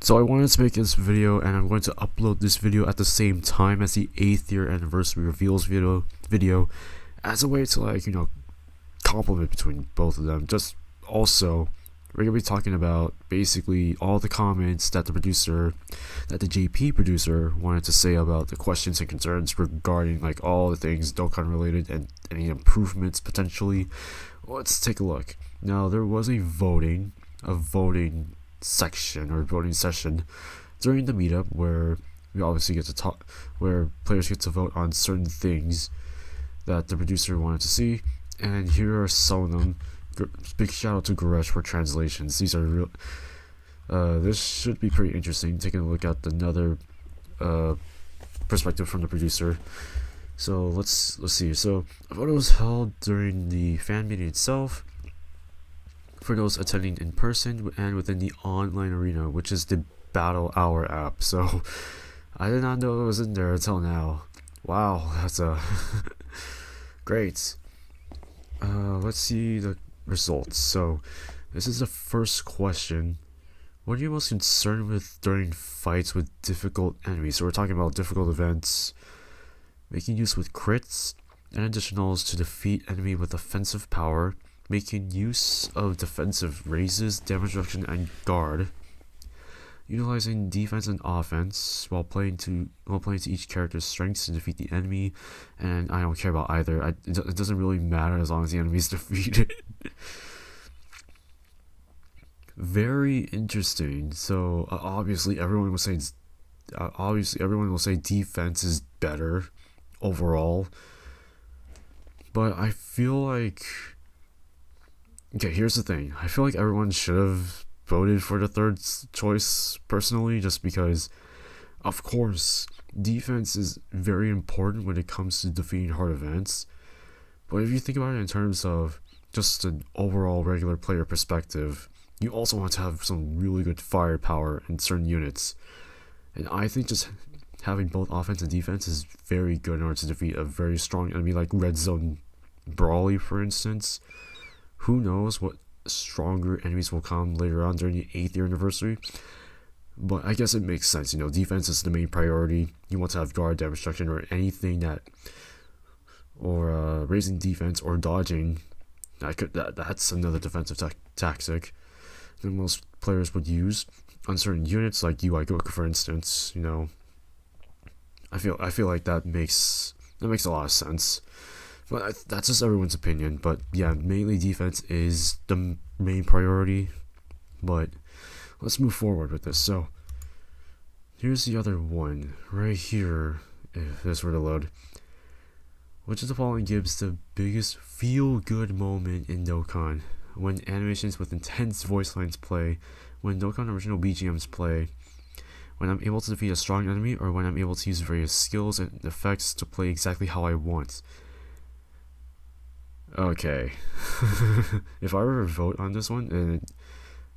So I wanted to make this video, and I'm going to upload this video at the same time as the 8th year anniversary reveals video as a way to, like, you know, compliment between both of them. Just also, we're gonna be talking about basically all the comments that the JP producer wanted to say about the questions and concerns regarding like all the things Dokkan related and any improvements potentially. Let's take a look. Now, there was a voting section or voting session during the meetup where we obviously get to talk, where players get to vote on certain things that the producer wanted to see, and here are some of them. Big shout out to Goresh for translations. These are real. This should be pretty interesting. Taking a look at another perspective from the producer. So let's see. So a vote was held during the fan meeting itself, for those attending in person and within the online arena, which is the Battle Hour app. So I did not know it was in there until now. Wow, that's a great. Let's see the results. So this is the first question. What are you most concerned with during fights with difficult enemies? So we're talking about difficult events. Making use with crits and additionals to defeat enemy with offensive power. Making use of defensive raises, damage reduction, and guard. Utilizing defense and offense while playing to each character's strengths to defeat the enemy, and I don't care about either. It doesn't really matter as long as the enemy's defeated. Very interesting. So obviously everyone will say defense is better overall, but I feel like, okay, here's the thing. I feel like everyone should have voted for the third choice personally, just because, of course, defense is very important when it comes to defeating hard events. But if you think about it in terms of just an overall regular player perspective, you also want to have some really good firepower in certain units. And I think just having both offense and defense is very good in order to defeat a very strong enemy like Red Zone Brawly, for instance. Who knows what stronger enemies will come later on during the 8th year anniversary, but I guess it makes sense. You know, defense is the main priority. You want to have guard, damage reduction, or anything raising defense or dodging. That's another defensive tactic that most players would use on certain units like UI Goku, for instance. You know, I feel like that makes a lot of sense. But that's just everyone's opinion. But yeah, mainly defense is the main priority. But let's move forward with this. So here's the other one right here, if this were to load. Which of the following gives the biggest feel-good moment in Dokkan? When animations with intense voice lines play, when Dokkan original BGMs play, when I'm able to defeat a strong enemy, or when I'm able to use various skills and effects to play exactly how I want. Okay. If I were to vote on this one, and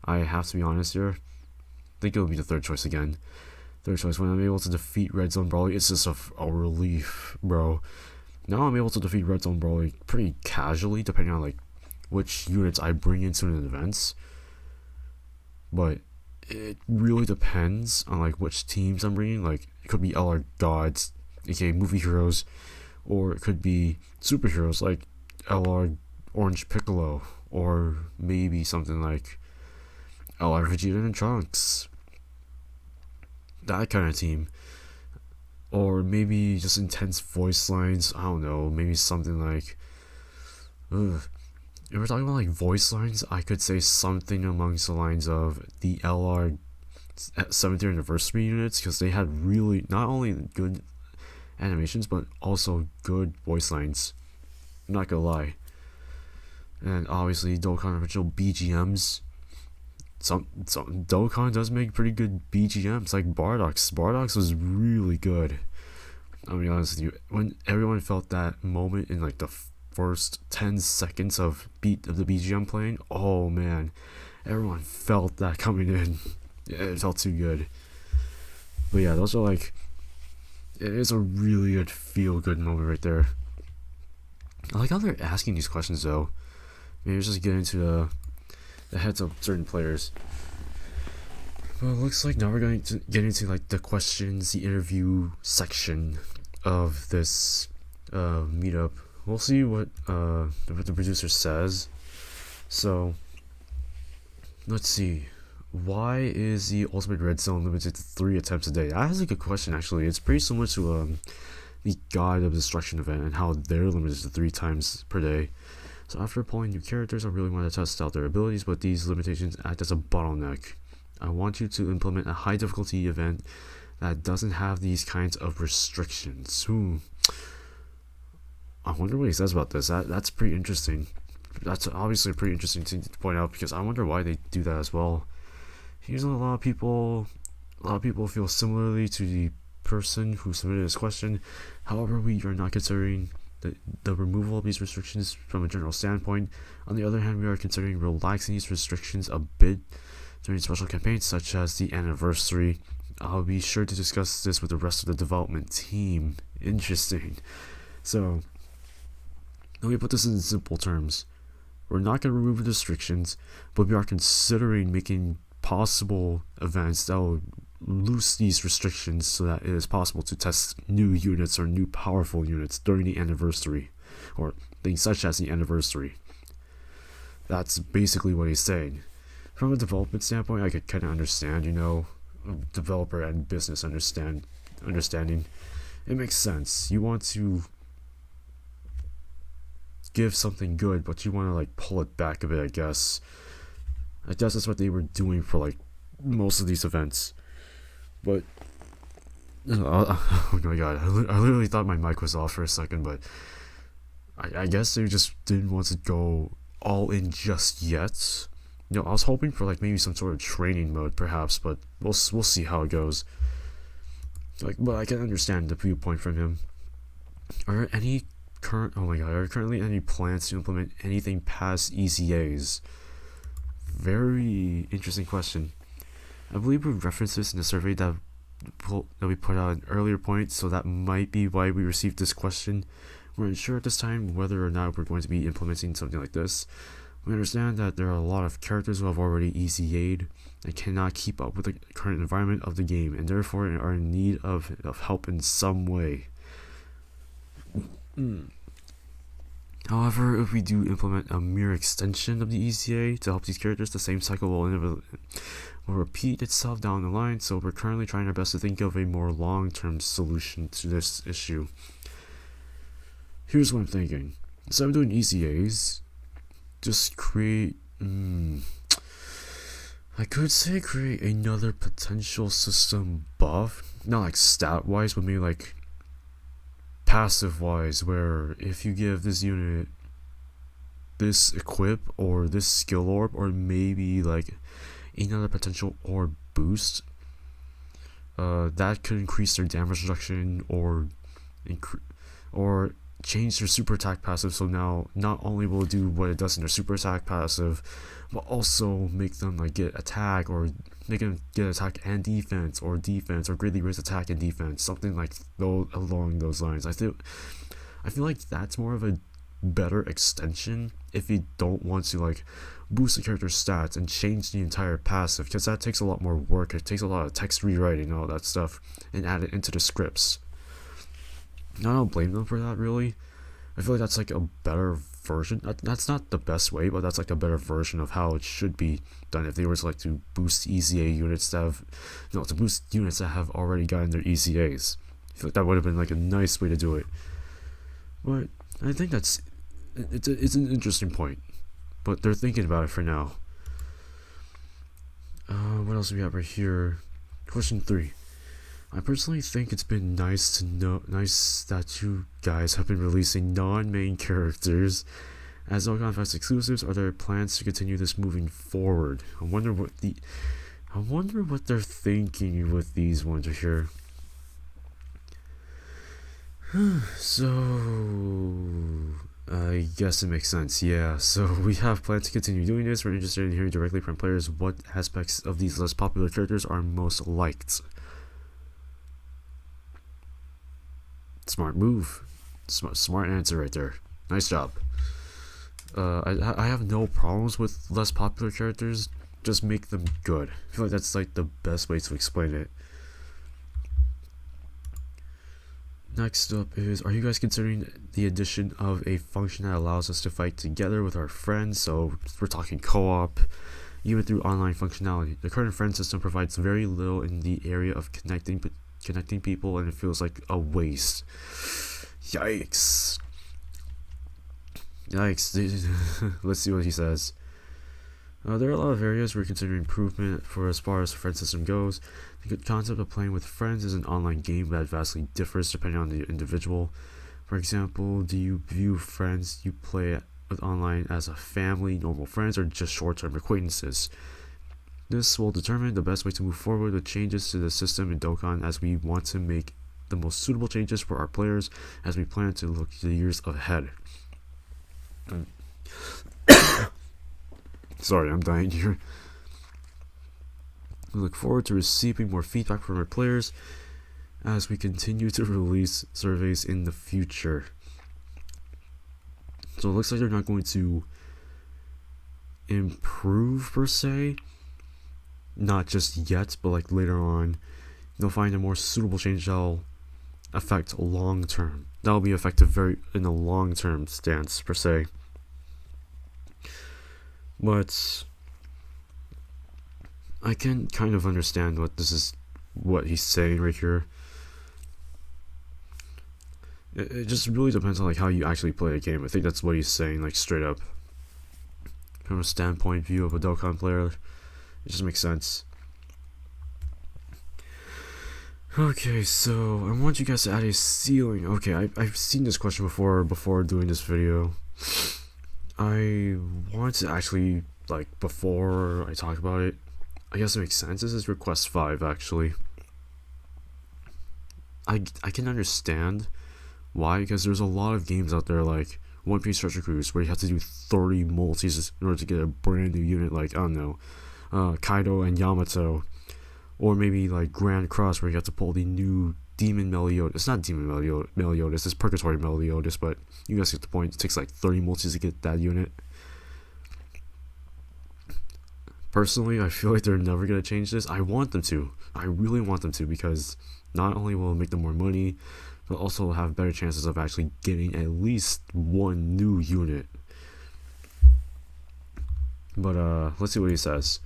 I have to be honest here, I think it'll be the third choice again. Third choice, when I'm able to defeat Red Zone Brawly, it's just a relief, bro. Now I'm able to defeat Red Zone Brawly pretty casually, depending on like which units I bring into an event. But it really depends on like which teams I'm bringing. Like, it could be LR Gods, aka movie heroes, or it could be superheroes like LR Orange Piccolo, or maybe something like LR Vegeta and Trunks, that kind of team. Or maybe just intense voice lines. I don't know, maybe something like, if we're talking about like voice lines, I could say something amongst the lines of the LR 7th year anniversary units, because they had really not only good animations but also good voice lines. I'm not gonna lie. And obviously Dokkan original BGMs. Some Dokkan does make pretty good BGMs, like Bardock's. Bardock's was really good. I'll be honest with you. When everyone felt that moment in like the first 10 seconds of the BGM playing, oh man, everyone felt that coming in. It felt too good. But yeah, those are like, it is a really good feel-good moment right there. I like how they're asking these questions though. Maybe let's just get into the heads of certain players. Well, it looks like now we're going to get into like the questions, the interview section of this meetup. We'll see what the producer says. So let's see. Why is the Ultimate Red Zone limited to 3 attempts a day? That is a good question, actually. It's pretty similar to the God of Destruction event and how they're limited to 3 times per day. So after pulling new characters, I really want to test out their abilities, but these limitations act as a bottleneck. I want you to implement a high difficulty event that doesn't have these kinds of restrictions. I wonder what he says about this. That's pretty interesting. That's obviously a pretty interesting thing to point out, because I wonder why they do that as well. Here's a lot of people feel similarly to the person who submitted this question. However, we are not considering the removal of these restrictions from a general standpoint. On the other hand, we are considering relaxing these restrictions a bit during special campaigns such as the anniversary. I'll be sure to discuss this with the rest of the development team. Interesting. So, let me put this in simple terms. We're not going to remove the restrictions, but we are considering making possible events that will loose these restrictions so that it is possible to test new units or new powerful units during the anniversary, or things such as the anniversary. That's basically what he's saying. From a development standpoint, I could kind of understand, developer and business understanding. It makes sense. You want to give something good, but you want to like pull it back a bit, I guess. I guess that's what they were doing for like most of these events. But oh my god, I literally thought my mic was off for a second, but I guess they just didn't want to go all in just yet. I was hoping for like maybe some sort of training mode perhaps, but we'll see how it goes. But I can understand the viewpoint from him. Are currently any plans to implement anything past EZAs? Very interesting question. I believe we referenced this in the survey that we put out an earlier point, so that might be why we received this question. We're unsure at this time whether or not we're going to be implementing something like this. We understand that there are a lot of characters who have already EZA'd and cannot keep up with the current environment of the game, and therefore are in need of help in some way. However, if we do implement a mere extension of the EZA to help these characters, the same cycle will repeat itself down the line, so we're currently trying our best to think of a more long-term solution to this issue. Here's what I'm thinking. Instead of doing EZAs, just create... I could say create another potential system buff. Not like stat-wise, but maybe like passive-wise, where if you give this unit this equip or this skill orb, or maybe like another potential orb boost, that could increase their damage reduction or change their super attack passive, so now not only will it do what it does in their super attack passive, but also make them like get attack, or make them get attack and defense, or greatly raise attack and defense, something like along those lines. I feel like that's more of a better extension if you don't want to like boost the character's stats and change the entire passive, because that takes a lot more work. It takes a lot of text rewriting and all that stuff, and add it into the scripts. I don't blame them for that, really. I feel like that's like a better version. That's not the best way, but that's like a better version of how it should be done if they were to like to boost EZA units to boost units that have already gotten their EZAs. I feel like that would have been like a nice way to do it. But I think it's an interesting point. But they're thinking about it for now. What else do we have right here? Question 3. I personally think it's been nice that you guys have been releasing non-main characters as Dokkan Fest exclusives. Are there plans to continue this moving forward? I wonder what they're thinking with these ones right here. So I guess it makes sense. Yeah, so we have plans to continue doing this. We're interested in hearing directly from players what aspects of these less popular characters are most liked. Smart move. Smart answer right there. Nice job. I have no problems with less popular characters. just make them good. I feel like that's like the best way to explain it. Next up is, are you guys considering the addition of a function that allows us to fight together with our friends? So we're talking co-op, even through online functionality. The current friend system provides very little in the area of connecting people, and it feels like a waste. Yikes. Let's see what he says. There are a lot of areas we're considering improvement for as far as the friend system goes. The concept of playing with friends is an online game that vastly differs depending on the individual. For example, do you view friends you play with online as a family, normal friends, or just short-term acquaintances? This will determine the best way to move forward with changes to the system in Dokkan, as we want to make the most suitable changes for our players as we plan to look to the years ahead. Sorry, I'm dying here. We look forward to receiving more feedback from our players as we continue to release surveys in the future. So it looks like they're not going to improve per se, not just yet, but like later on they'll find a more suitable change that'll affect long term. That'll be effective in a long term stance per se. But I can kind of understand what he's saying right here. It just really depends on like how you actually play a game. I think that's what he's saying, like straight up. From a standpoint view of a Dokkan player, it just makes sense. Okay, so I want you guys to add a ceiling. Okay, I've seen this question before doing this video. I want to actually, like, before I talk about it, I guess it makes sense. This is request 5, actually. I can understand why, because there's a lot of games out there like One Piece Treasure Cruise where you have to do 30 multis in order to get a brand new unit, like, I don't know, Kaido and Yamato. Or maybe like Grand Cross where you have to pull the new Demon Meliodas. It's not Demon Meliodas, it's Purgatory Meliodas, but you guys get the point. It takes like 30 multis to get that unit. Personally, I feel like they're never going to change this. I want them to. I really want them to, because not only will it make them more money, but also have better chances of actually getting at least one new unit. But let's see what he says.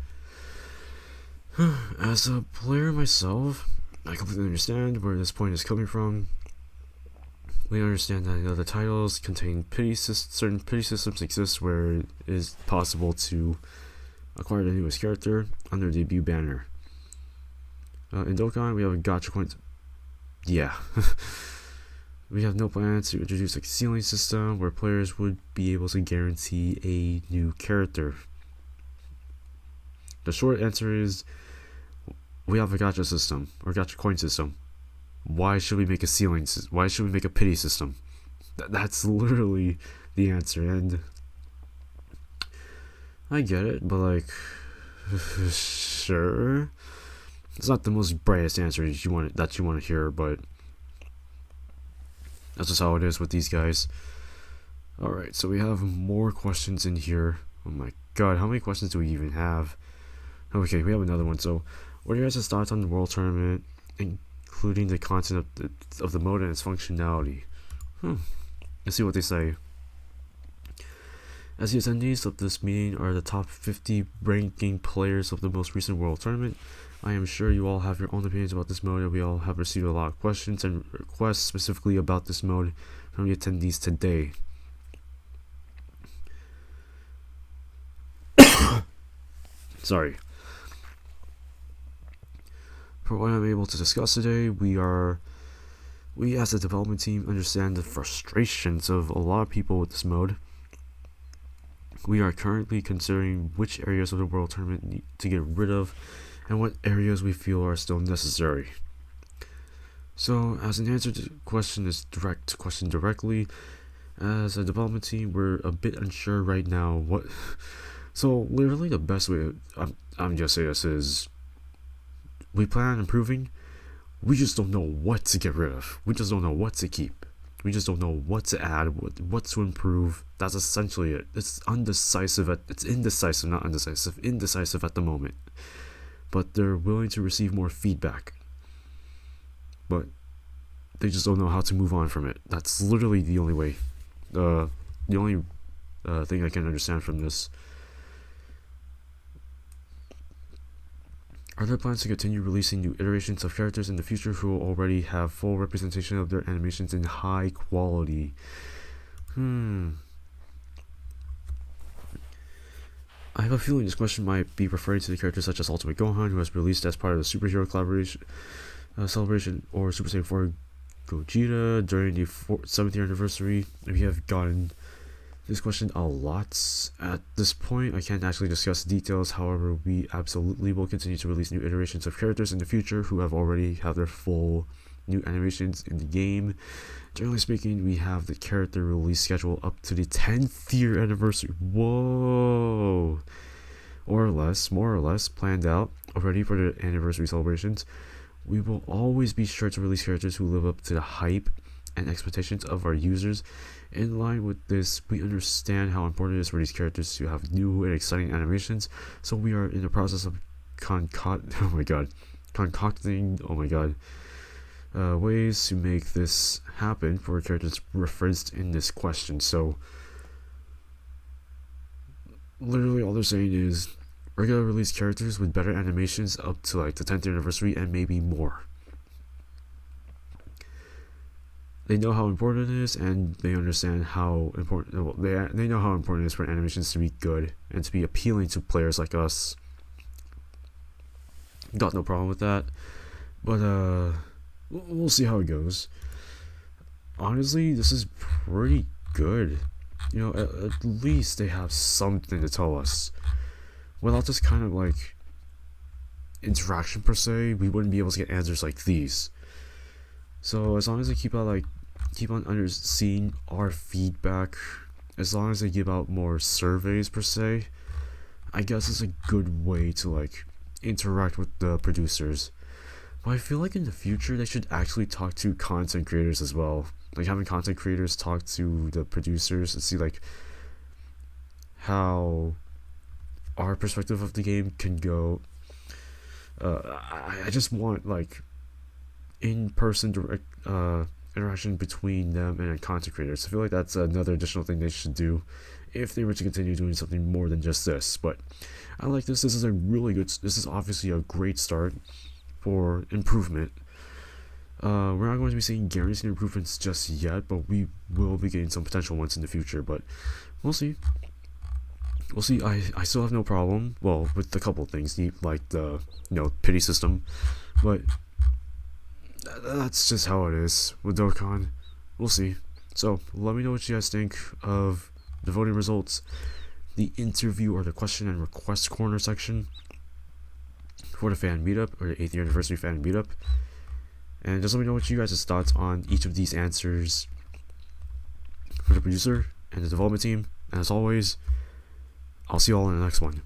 As a player myself, I completely understand where this point is coming from. We understand that the titles contain certain pity systems exist where it is possible to acquire the newest character under the debut banner. In Dokkan, we have a gacha coins. Yeah. We have no plans to introduce a ceiling system where players would be able to guarantee a new character. The short answer is, we have a gacha system, or gacha coin system. Why should we make a ceiling? Why should we make a pity system? That's literally the answer, and I get it, but like, sure. It's not the most brightest answer that you want to hear, but that's just how it is with these guys. Alright, so we have more questions in here. Oh my god, how many questions do we even have? Okay, we have another one. So, what are your guys' thoughts on the World Tournament, including the content of the mode and its functionality? Let's see what they say. As the attendees of this meeting are the top 50 ranking players of the most recent World Tournament, I am sure you all have your own opinions about this mode, and we all have received a lot of questions and requests specifically about this mode from the attendees today. Sorry. For what I'm able to discuss today, we as a development team understand the frustrations of a lot of people with this mode. We are currently considering which areas of the World Tournament need to get rid of and what areas we feel are still necessary. So, as an answer to the question directly, as a development team, we're a bit unsure right now what. So, literally, the best way I'm just saying this is, we plan on improving. We just don't know what to get rid of. We just don't know what to keep. We just don't know what to add, what to improve. That's essentially it. It's indecisive, not undecisive, indecisive at the moment. But they're willing to receive more feedback. But they just don't know how to move on from it. That's literally the only way. The only thing I can understand from this. Are there plans to continue releasing new iterations of characters in the future who will already have full representation of their animations in high quality? I have a feeling this question might be referring to the characters such as Ultimate Gohan, who was released as part of the superhero collaboration celebration, or Super Saiyan 4 Gogeta during the 7th year anniversary. We have gotten this question a lot. At this point, I can't actually discuss details. However, we absolutely will continue to release new iterations of characters in the future who have already had their full new animations in the game. Generally speaking, we have the character release schedule up to the 10th year anniversary. Whoa! More or less planned out already for the anniversary celebrations. We will always be sure to release characters who live up to the hype and expectations of our users. In line with this, we understand how important it is for these characters to have new and exciting animations, so we are in the process of concocting ways to make this happen for characters referenced in this question. So literally all they're saying is we're gonna release characters with better animations up to like the 10th anniversary and maybe more. They know how important it is, and they understand how important. Well, they know how important it is for animations to be good and to be appealing to players like us. Got no problem with that, but we'll see how it goes. Honestly, this is pretty good. You know, at least they have something to tell us. Without this kind of like interaction per se, we wouldn't be able to get answers like these. So as long as they keep on seeing our feedback, as long as they give out more surveys per se, I guess it's a good way to like interact with the producers. But I feel like in the future they should actually talk to content creators as well. Like having content creators talk to the producers and see like how our perspective of the game can go. I just want like in-person direct interaction between them and content creators. I feel like that's another additional thing they should do if they were to continue doing something more than just this. But I like this. This is obviously a great start for improvement. We're not going to be seeing guaranteed improvements just yet, but we will be getting some potential ones in the future. But we'll see. I still have no problem, well, with a couple of things, like the pity system, but that's just how it is with Dokkan. We'll see. So let me know what you guys think of the voting results, the interview or the question and request corner section for the fan meetup, or the 8th year anniversary fan meetup, and just let me know what you guys' thoughts on each of these answers for the producer and the development team. And as always, I'll see you all in the next one.